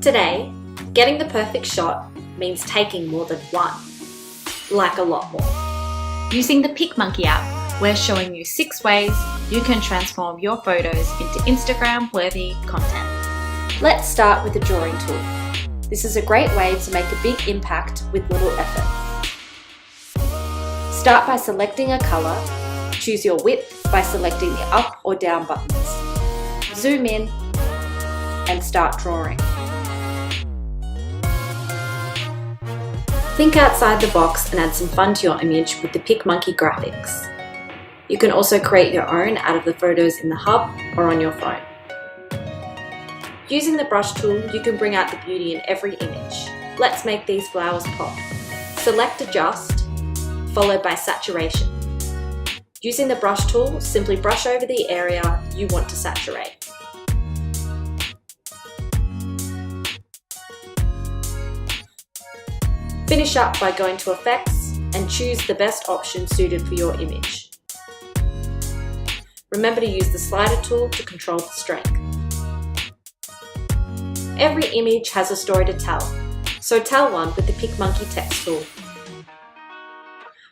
Today, getting the perfect shot means taking more than one, like a lot more. Using the PicMonkey app, we're showing you 6 ways you can transform your photos into Instagram-worthy content. Let's start with the drawing tool. This is a great way to make a big impact with little effort. Start by selecting a color. Choose your width by selecting the up or down buttons. Zoom in and start drawing. Think outside the box and add some fun to your image with the PicMonkey graphics. You can also create your own out of the photos in the hub or on your phone. Using the brush tool, you can bring out the beauty in every image. Let's make these flowers pop. Select Adjust, followed by Saturation. Using the brush tool, simply brush over the area you want to saturate. Finish up by going to Effects and choose the best option suited for your image. Remember to use the slider tool to control the strength. Every image has a story to tell, so tell one with the PicMonkey text tool.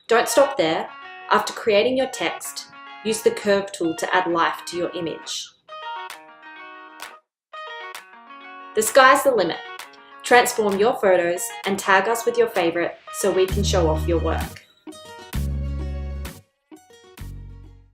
Don't stop there. After creating your text, use the curve tool to add life to your image. The sky's the limit. Transform your photos and tag us with your favorite so we can show off your work.